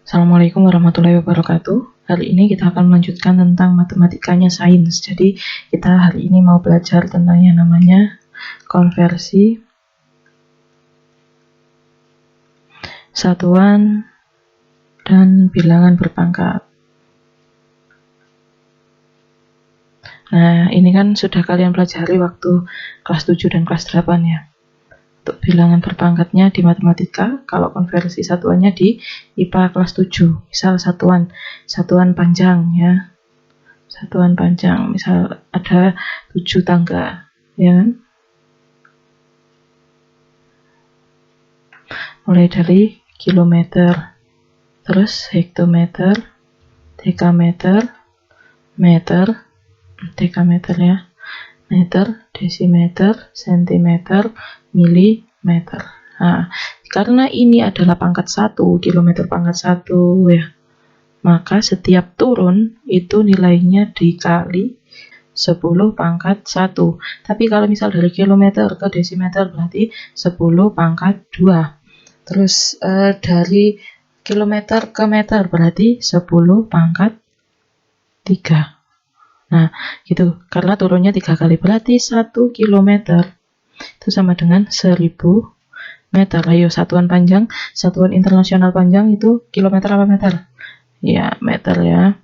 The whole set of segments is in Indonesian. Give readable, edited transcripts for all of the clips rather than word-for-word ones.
Assalamualaikum warahmatullahi wabarakatuh. Hari ini kita akan melanjutkan tentang matematikanya sains. Jadi kita hari ini mau belajar tentang yang namanya konversi satuan dan bilangan berpangkat. Nah, ini kan sudah kalian pelajari waktu kelas 7 dan kelas 8 ya. Untuk bilangan berpangkatnya di matematika, kalau konversi satuannya di IPA kelas 7. Misal satuan panjang ya. Satuan panjang, misal ada 7 tangga, ya kan? Mulai dari kilometer, terus hektometer, dekameter, meter, dekameter ya, meter, desimeter, sentimeter, milimeter. Nah, karena ini adalah pangkat 1, kilometer pangkat 1 ya, maka setiap turun itu nilainya dikali 10 pangkat 1. Tapi kalau misal dari kilometer ke desimeter berarti 10 pangkat 2. Terus dari kilometer ke meter berarti 10 pangkat 3. Nah, gitu. Karena turunnya 3 kali berarti 1 kilometer itu sama dengan 1000 meter. Ayo, satuan panjang, satuan internasional panjang itu kilometer apa meter? Ya, meter ya.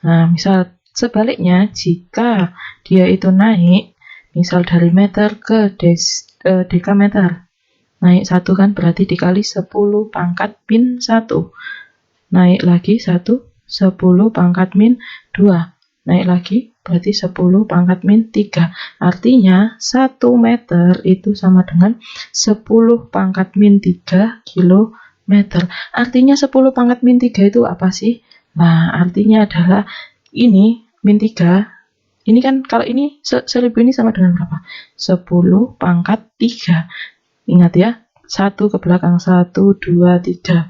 Nah, misal sebaliknya, jika dia itu naik, misal dari meter ke dekameter, naik 1 kan berarti dikali 10 pangkat min 1. Naik lagi 1, 10 pangkat min 2. Naik lagi berarti 10 pangkat min 3. Artinya 1 meter itu sama dengan 10 pangkat min 3 kilometer. Artinya 10 pangkat min 3 itu apa sih? Nah, artinya adalah ini min 3. Ini kan kalau ini 1000 ini sama dengan berapa? 10 pangkat 3. Ingat ya, 1 ke belakang, 1, 2, 3.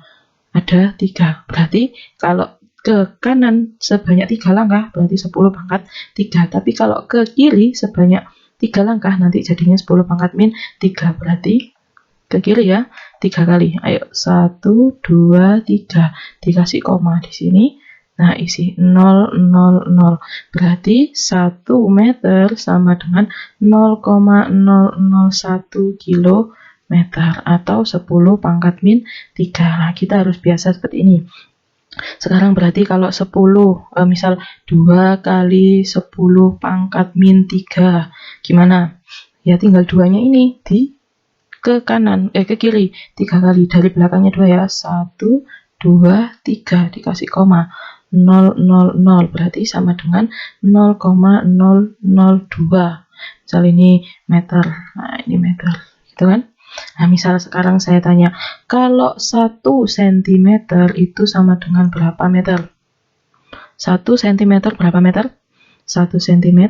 Ada 3. Berarti kalau ke kanan sebanyak 3 langkah berarti 10 pangkat 3. Tapi kalau ke kiri sebanyak 3 langkah nanti jadinya 10 pangkat min 3. Berarti ke kiri ya 3 kali. Ayo 1, 2, 3. Dikasih koma di sini. Nah, isi 0, 0, 0. Berarti 1 meter sama dengan 0,001 kilometer atau 10 pangkat min 3. Nah, kita harus biasa seperti ini. Sekarang berarti kalau 10, misal 2 kali 10 pangkat min 3, gimana? Ya tinggal 2-nya ini ke kanan, ke kiri 3 kali, dari belakangnya 2 ya, 1, 2, 3, dikasih koma, 0, 0, 0, berarti sama dengan 0,002. Misal ini meter, nah ini meter, gitu kan? Nah, misal sekarang saya tanya, kalau 1 cm itu sama dengan berapa meter? 1 cm berapa meter? 1 cm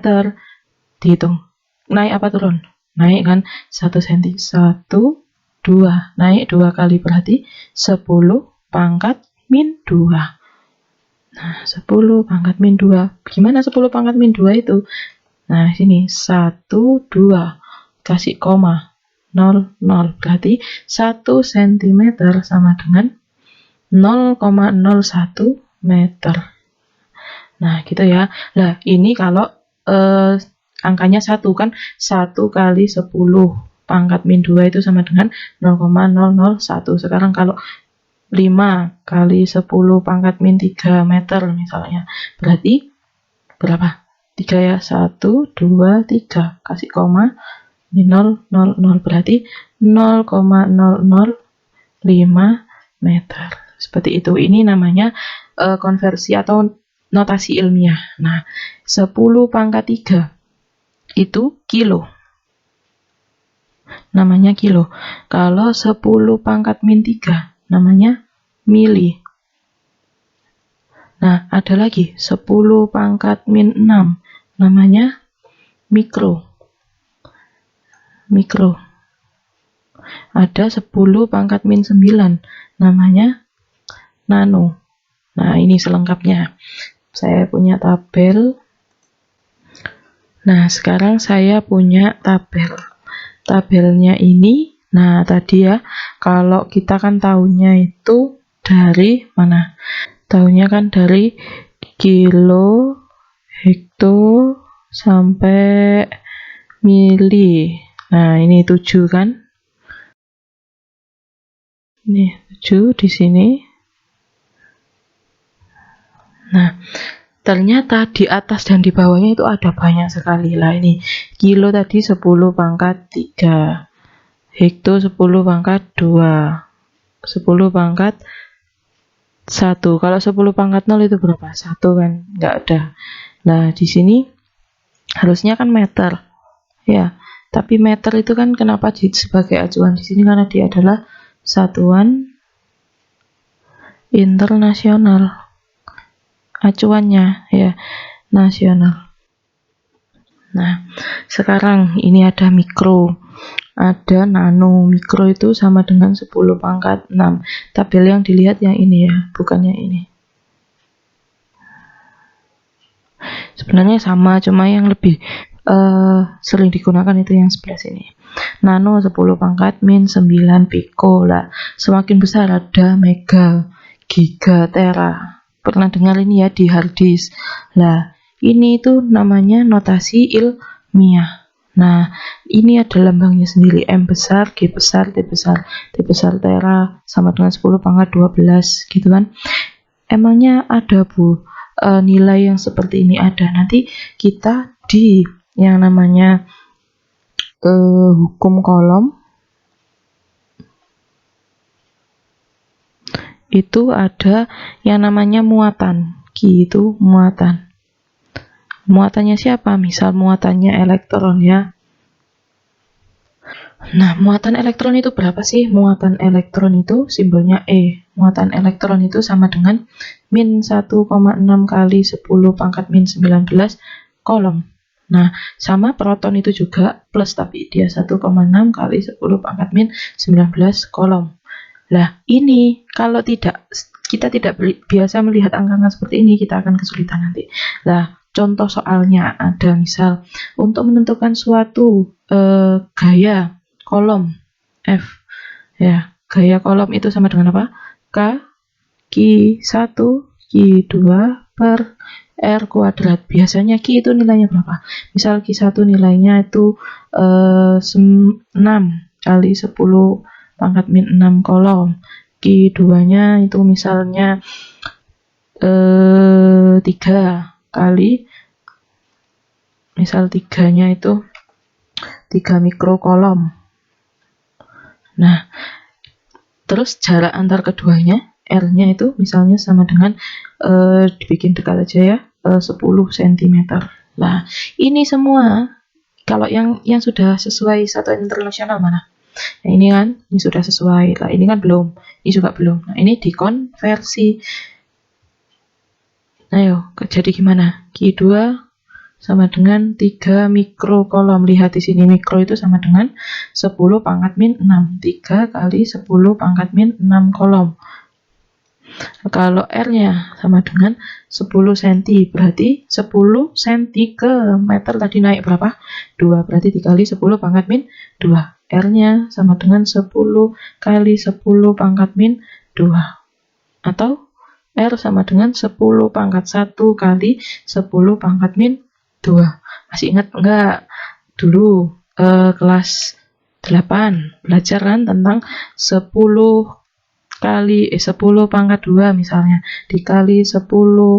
dihitung. Naik apa turun? Naik kan? 1 cm. 1, 2. Naik 2 kali berarti 10 pangkat min 2. Nah, 10 pangkat min 2. Gimana 10 pangkat min 2 itu? Nah, sini 1, 2. Kasih koma. 0, 0. Berarti 1 cm sama dengan 0,01 meter. Nah, gitu ya. Nah, ini kalau angkanya 1 kan, 1 kali 10 pangkat min 2 itu sama dengan 0,001. Sekarang kalau 5 kali 10 pangkat min 3 meter misalnya, berarti berapa? 3 ya. 1, 2, 3. Kasih koma. Ini 0, 0, 0, berarti 0,005 meter. Seperti itu. Ini namanya konversi atau notasi ilmiah. Nah, 10 pangkat 3 itu kilo. Namanya kilo. Kalau 10 pangkat min 3 namanya mili. Nah, ada lagi 10 pangkat min 6 namanya mikro. Mikro. Ada 10 pangkat min 9 namanya nano. Nah, ini selengkapnya. Saya punya tabel. Nah, sekarang saya punya tabel. Tabelnya ini, nah tadi ya, kalau kita kan tahunya itu Dari mana? Tahunya kan dari kilo, hekto, sampai mili. Nah, ini 7 kan? Ini 7 di sini. Nah, ternyata di atas dan di bawahnya itu ada banyak sekali. Lah ini kilo tadi 10 pangkat 3, hekto 10 pangkat 2, 10 pangkat 1. Kalau 10 pangkat 0 itu berapa? 1 kan? Nggak ada. Nah, di sini harusnya kan meter. Ya, tapi meter itu kan kenapa sebagai acuan di sini? Karena dia adalah satuan internasional. Acuannya ya, nasional. Nah, sekarang ini ada mikro, ada nano. Mikro itu sama dengan 10 pangkat 6. Tabel yang dilihat yang ini ya, bukannya ini. Sebenarnya sama, cuma yang lebih sering digunakan itu yang sebelah sini. Nano 10 pangkat min 9 piko. Lah, semakin besar ada mega, giga, tera. Pernah dengar ini ya di hard disk. Lah, ini itu namanya notasi ilmiah. Nah, ini ada lambangnya sendiri. M besar, G besar, T besar. T besar tera sama dengan 10 pangkat 12 gitu kan. Emangnya ada Bu nilai yang seperti ini ada. Nanti kita di yang namanya hukum kolom itu ada yang namanya muatan. Q itu muatan. Muatannya siapa? Misal muatannya elektron ya. Nah, muatan elektron itu berapa sih? Muatan elektron itu simbolnya E. Muatan elektron itu sama dengan min 1,6 kali 10 pangkat min 19 kolom. Nah, sama proton itu juga plus, tapi dia 1,6 kali 10 pangkat min 19 kolom. Lah, ini kalau kita tidak biasa melihat angka-angka seperti ini, kita akan kesulitan nanti. Lah, contoh soalnya ada misal untuk menentukan suatu gaya kolom F ya, gaya kolom itu sama dengan apa? K Q1 Q2 per R kuadrat. Biasanya Q itu nilainya berapa? Misal Q1 nilainya itu 6 kali 10 pangkat min 6 kolom. Q2 nya itu misalnya 3 kali, misal 3 nya itu 3 mikrokolom. Nah, terus jarak antar keduanya R-nya itu misalnya sama dengan dibikin dekat aja ya, 10 cm. Nah, ini semua kalau yang sudah sesuai satuan internasional mana? Nah, ini kan ini sudah sesuai. Lah, ini kan belum. Ini juga belum. Nah, ini dikonversi. Ayo, jadi gimana? Q2 sama dengan 3 mikrokolom. Lihat di sini mikro itu sama dengan 10 pangkat min 6. 3 kali 10 pangkat min 6 kolom. Kalau R-nya sama dengan 10 cm, berarti 10 cm ke meter tadi naik berapa? 2, berarti dikali 10 pangkat min 2. R-nya sama dengan 10 kali 10 pangkat min 2. Atau R sama dengan 10 pangkat 1 kali 10 pangkat min 2. Masih ingat enggak? Dulu kelas 8 belajar kan tentang 10 kali 10 pangkat 2 misalnya dikali 10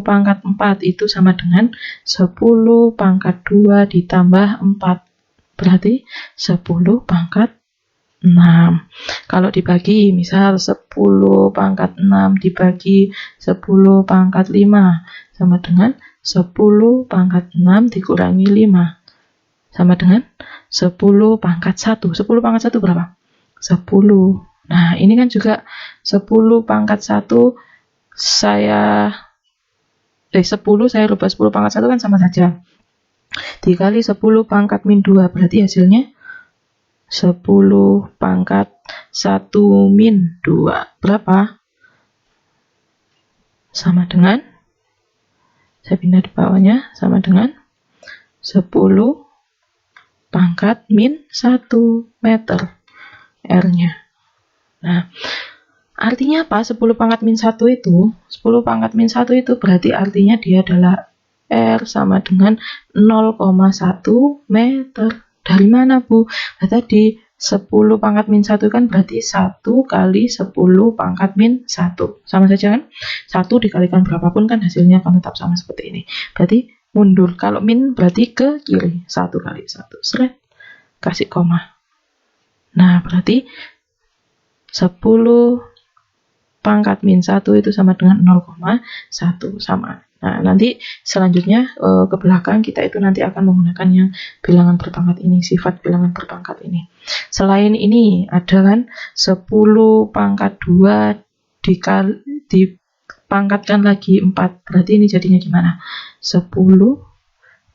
pangkat 4 itu sama dengan 10 pangkat 2 ditambah 4, berarti 10 pangkat 6. Kalau dibagi misal 10 pangkat 6 dibagi 10 pangkat 5 sama dengan 10 pangkat 6 dikurangi 5 sama dengan 10 pangkat 1. 10 pangkat 1 berapa? 10. Nah, ini kan juga 10 pangkat 1 saya 10 saya rubah 10 pangkat 1 kan sama saja. Dikali 10 pangkat min 2 berarti hasilnya 10 pangkat 1 min 2 berapa? Sama dengan, saya pindah di bawahnya, sama dengan 10 pangkat min 1 meter R-nya. Nah, Artinya apa? 10 pangkat min 1 itu, 10 pangkat min 1 itu berarti artinya dia adalah R sama dengan 0,1 meter. Dari mana, Bu? Nah, tadi 10 pangkat min 1 kan berarti 1 kali 10 pangkat min 1. Sama saja kan? 1 dikalikan berapapun kan hasilnya akan tetap sama seperti ini. Berarti mundur. Kalau min berarti ke kiri. 1 kali 1. Seret. Kasih koma. Nah, berarti 10 pangkat min 1 itu sama dengan 0,1 sama. Nah, nanti selanjutnya ke belakang kita itu nanti akan menggunakan yang bilangan berpangkat ini, sifat bilangan berpangkat ini. Selain ini ada kan 10 pangkat 2 dipangkatkan lagi 4. Berarti ini jadinya gimana? 10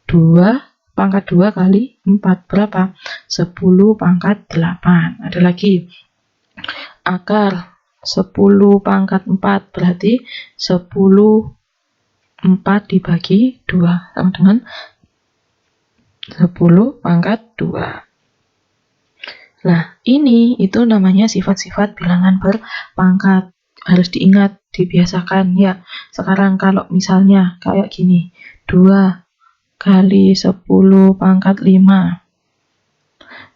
2 pangkat 2 kali 4 berapa? 10 pangkat 8. Ada lagi akar 10 pangkat 4 berarti 10 4 dibagi 2 sama dengan 10 pangkat 2. Nah, ini itu namanya sifat-sifat bilangan berpangkat. Harus diingat, dibiasakan ya. Sekarang kalau misalnya kayak gini, 2 kali 10 pangkat 5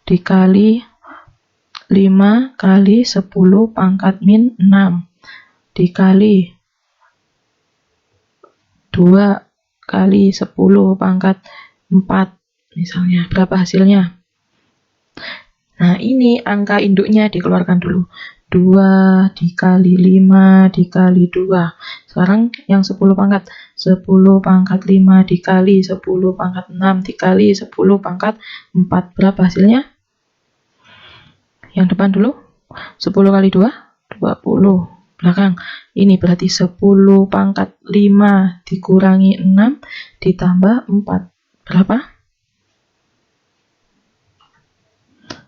dikali 5 kali 10 pangkat min 6 dikali 2 kali 10 pangkat 4 misalnya. Berapa hasilnya? Nah, ini angka induknya dikeluarkan dulu. 2 dikali 5 dikali 2. Sekarang yang 10 pangkat. 10 pangkat 5 dikali 10 pangkat 6 dikali 10 pangkat 4. Berapa hasilnya? Yang depan dulu. 10 kali 2, 20. Belakang. Ini berarti 10 pangkat 5 dikurangi 6 ditambah 4. Berapa?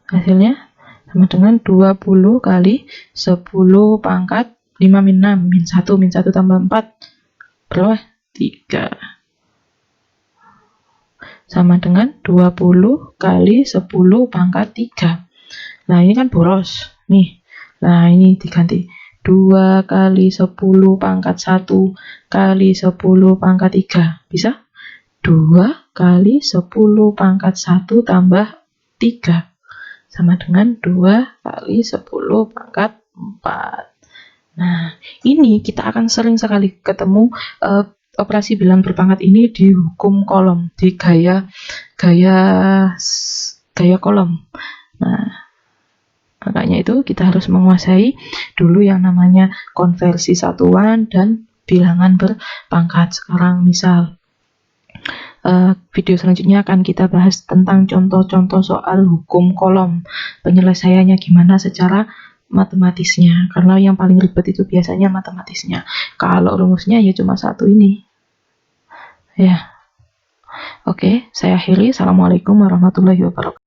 Hasilnya sama dengan 20 kali 10 pangkat 5 min 6. Min 1 tambah 4. Berapa? 3. Sama dengan 20 kali 10 pangkat 3. Nah, ini kan boros. Nih. Nah, ini diganti. 2 kali 10 pangkat 1 kali 10 pangkat 3. Bisa? 2 kali 10 pangkat 1 tambah 3. Sama dengan 2 kali 10 pangkat 4. Nah, ini kita akan sering sekali ketemu operasi bilangan berpangkat ini di hukum kolom, di gaya kolom. Nah, makanya itu kita harus menguasai dulu yang namanya konversi satuan dan bilangan berpangkat. Sekarang misal video selanjutnya akan kita bahas tentang contoh-contoh soal hukum kolom. Penyelesaiannya gimana secara matematisnya. Karena yang paling ribet itu biasanya matematisnya. Kalau rumusnya ya cuma satu ini. Ya. Oke, saya akhiri. Assalamualaikum warahmatullahi wabarakatuh.